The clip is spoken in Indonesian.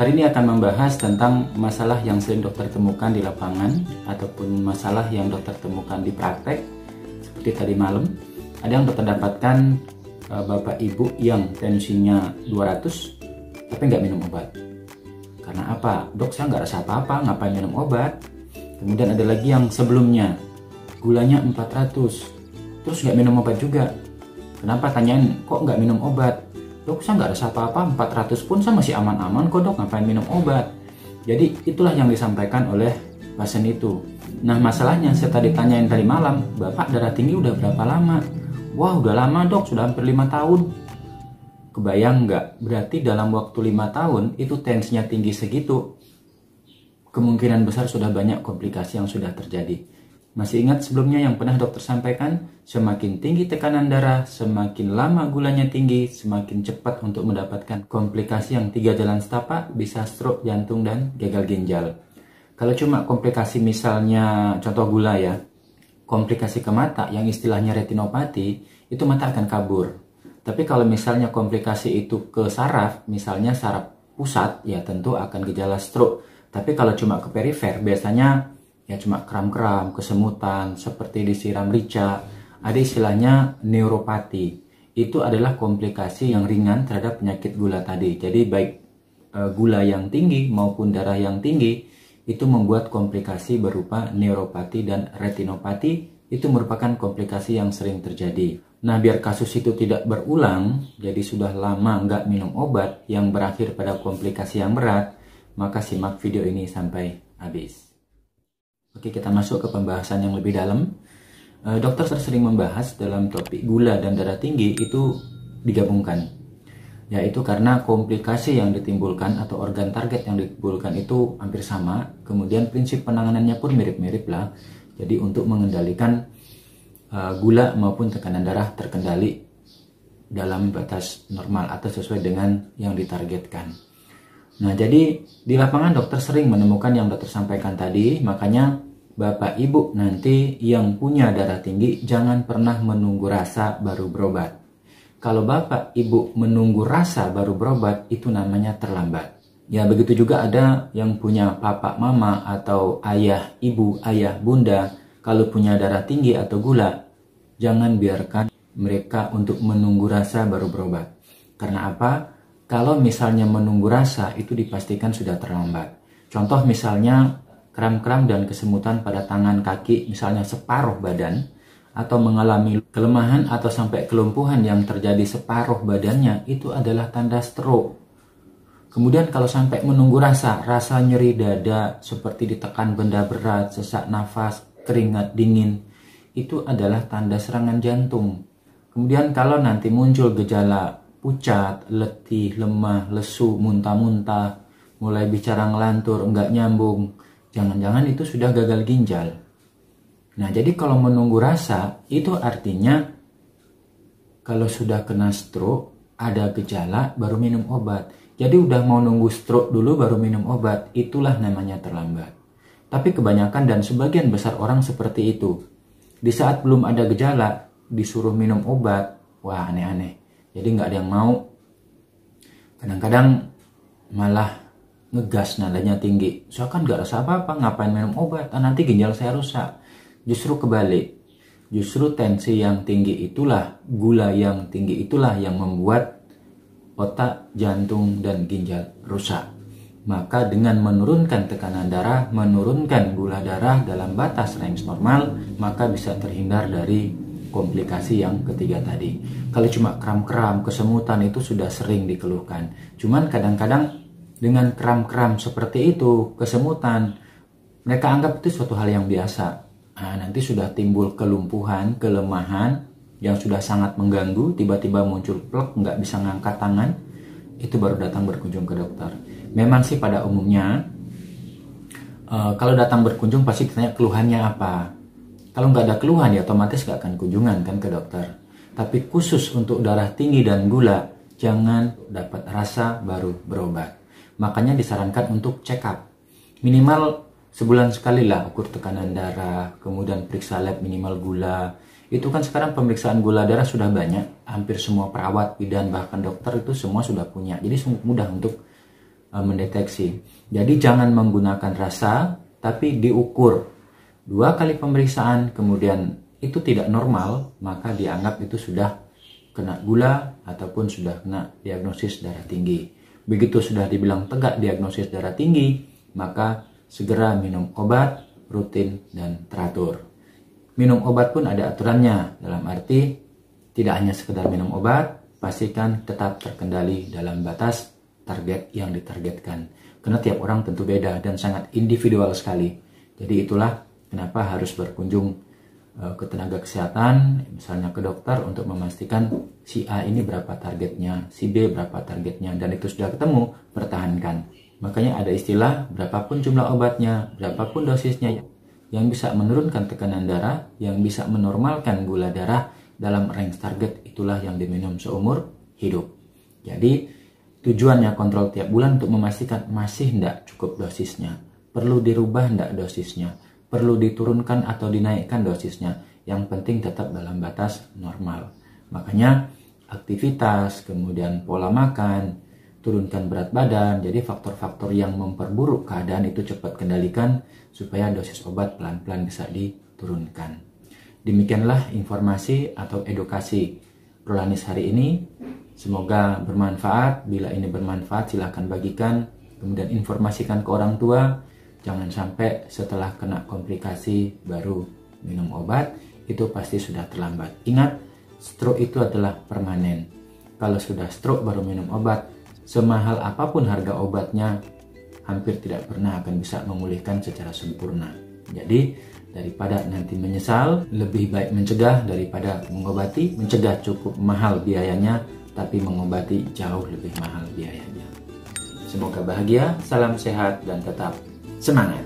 Hari ini akan membahas tentang masalah yang sering dokter temukan di lapangan ataupun masalah yang dokter temukan di praktek. Seperti tadi malam, ada yang dokter dapatkan bapak ibu yang tensinya 200 tapi nggak minum obat. Karena apa? Dok, saya nggak rasa apa-apa, ngapain minum obat? Kemudian ada lagi yang sebelumnya, gulanya 400, terus nggak minum obat juga. Kenapa? Tanyain, kok nggak minum obat? Dok, saya nggak rasa apa-apa, 400 pun saya masih aman-aman kok dok, ngapain minum obat? Jadi itulah yang disampaikan oleh pasien itu. Nah, masalahnya saya tadi tanyain tadi malam, bapak darah tinggi udah berapa lama? Wah, udah lama dok, sudah hampir 5 tahun. Kebayang nggak? Berarti dalam waktu 5 tahun itu tensinya tinggi segitu, kemungkinan besar sudah banyak komplikasi yang sudah terjadi. Masih ingat sebelumnya yang pernah dokter sampaikan, semakin tinggi tekanan darah, semakin lama gulanya tinggi, semakin cepat untuk mendapatkan komplikasi yang 3 jalan setapak, bisa stroke jantung dan gagal ginjal. Kalau cuma komplikasi misalnya contoh gula ya, komplikasi ke mata yang istilahnya retinopati, itu mata akan kabur. Tapi kalau misalnya komplikasi itu ke saraf, misalnya saraf pusat, ya tentu akan gejala stroke. Tapi kalau cuma ke perifer, biasanya ya cuma kram-kram, kesemutan, seperti disiram rica, ada istilahnya neuropati. Itu adalah komplikasi yang ringan terhadap penyakit gula tadi. Jadi baik gula yang tinggi maupun darah yang tinggi, itu membuat komplikasi berupa neuropati dan retinopati. Itu merupakan komplikasi yang sering terjadi. Nah, biar kasus itu tidak berulang, jadi sudah lama nggak minum obat yang berakhir pada komplikasi yang berat, maka simak video ini sampai habis. Oke, kita masuk ke pembahasan yang lebih dalam. Dokter sering membahas dalam topik gula dan darah tinggi itu digabungkan, yaitu karena komplikasi yang ditimbulkan atau organ target yang ditimbulkan itu hampir sama. Kemudian prinsip penanganannya pun mirip-mirip lah. Jadi untuk mengendalikan gula maupun tekanan darah terkendali dalam batas normal atau sesuai dengan yang ditargetkan. Nah, jadi di lapangan dokter sering menemukan yang dokter sampaikan tadi, makanya Bapak Ibu nanti yang punya darah tinggi jangan pernah menunggu rasa baru berobat. Kalau Bapak Ibu menunggu rasa baru berobat, itu namanya terlambat. Ya, begitu juga ada yang punya papa mama atau ayah ibu, ayah bunda, kalau punya darah tinggi atau gula, jangan biarkan mereka untuk menunggu rasa baru berobat. Karena apa? Kalau misalnya menunggu rasa, itu dipastikan sudah terlambat. Contoh misalnya kram-kram dan kesemutan pada tangan kaki, misalnya separuh badan, atau mengalami kelemahan atau sampai kelumpuhan yang terjadi separuh badannya, itu adalah tanda stroke. Kemudian kalau sampai menunggu rasa nyeri dada, seperti ditekan benda berat, sesak nafas, keringat dingin, itu adalah tanda serangan jantung. Kemudian kalau nanti muncul gejala pucat, letih, lemah, lesu, muntah-muntah, mulai bicara ngelantur, enggak nyambung, jangan-jangan itu sudah gagal ginjal. Nah, jadi kalau menunggu rasa, itu artinya kalau sudah kena stroke, ada gejala, baru minum obat. Jadi udah mau nunggu stroke dulu baru minum obat, itulah namanya terlambat. Tapi kebanyakan dan sebagian besar orang seperti itu. Di saat belum ada gejala, disuruh minum obat, wah aneh-aneh. Jadi nggak ada yang mau. Kadang-kadang malah ngegas, nadanya tinggi. Saya kan nggak rasa apa-apa, ngapain minum obat? Nanti ginjal saya rusak. Justru kebalik. Justru tensi yang tinggi itulah, gula yang tinggi itulah yang membuat otak, jantung, dan ginjal rusak. Maka dengan menurunkan tekanan darah, menurunkan gula darah dalam batas range normal, maka bisa terhindar dari komplikasi yang ketiga tadi. Kalau cuma kram-kram, kesemutan itu sudah sering dikeluhkan. Cuman kadang-kadang dengan kram-kram seperti itu, kesemutan, mereka anggap itu suatu hal yang biasa. Nah, nanti sudah timbul kelumpuhan, kelemahan yang sudah sangat mengganggu, tiba-tiba muncul plek, nggak bisa ngangkat tangan, itu baru datang berkunjung ke dokter. Memang sih pada umumnya, kalau datang berkunjung pasti ditanya keluhannya apa. Kalau nggak ada keluhan ya otomatis nggak akan kunjungan kan ke dokter. Tapi khusus untuk darah tinggi dan gula, jangan dapat rasa baru berobat. Makanya disarankan untuk check up. Minimal sebulan sekali lah ukur tekanan darah, kemudian periksa lab minimal gula. Itu kan sekarang pemeriksaan gula darah sudah banyak. Hampir semua perawat, bidan, bahkan dokter itu semua sudah punya. Jadi mudah untuk mendeteksi. Jadi jangan menggunakan rasa, tapi diukur 2 kali pemeriksaan, kemudian itu tidak normal, maka dianggap itu sudah kena gula ataupun sudah kena diagnosis darah tinggi. Begitu sudah dibilang tegak diagnosis darah tinggi, maka segera minum obat rutin dan teratur. Minum obat pun ada aturannya, dalam arti tidak hanya sekedar minum obat, pastikan tetap terkendali dalam batas target yang ditargetkan. Karena tiap orang tentu beda dan sangat individual sekali. Jadi itulah kenapa harus berkunjung ke tenaga kesehatan, misalnya ke dokter, untuk memastikan si A ini berapa targetnya, si B berapa targetnya, dan itu sudah ketemu, pertahankan. Makanya ada istilah, berapapun jumlah obatnya, berapapun dosisnya, yang bisa menurunkan tekanan darah, yang bisa menormalkan gula darah dalam range target, itulah yang diminum seumur hidup. Jadi tujuannya kontrol tiap bulan untuk memastikan masih tidak cukup dosisnya, perlu dirubah tidak dosisnya, perlu diturunkan atau dinaikkan dosisnya. Yang penting tetap dalam batas normal. Makanya aktivitas, kemudian pola makan, turunkan berat badan, jadi faktor-faktor yang memperburuk keadaan itu cepat kendalikan supaya dosis obat pelan-pelan bisa diturunkan. Demikianlah informasi atau edukasi Prolanis hari ini. Semoga bermanfaat. Bila ini bermanfaat, silahkan bagikan, kemudian informasikan ke orang tua. Jangan sampai setelah kena komplikasi baru minum obat, itu pasti sudah terlambat. Ingat, stroke itu adalah permanen. Kalau sudah stroke baru minum obat, semahal apapun harga obatnya, hampir tidak pernah akan bisa memulihkan secara sempurna. Jadi, daripada nanti menyesal, lebih baik mencegah daripada mengobati. Mencegah cukup mahal biayanya, tapi mengobati jauh lebih mahal biayanya. Semoga bahagia, salam sehat, dan tetap semangat.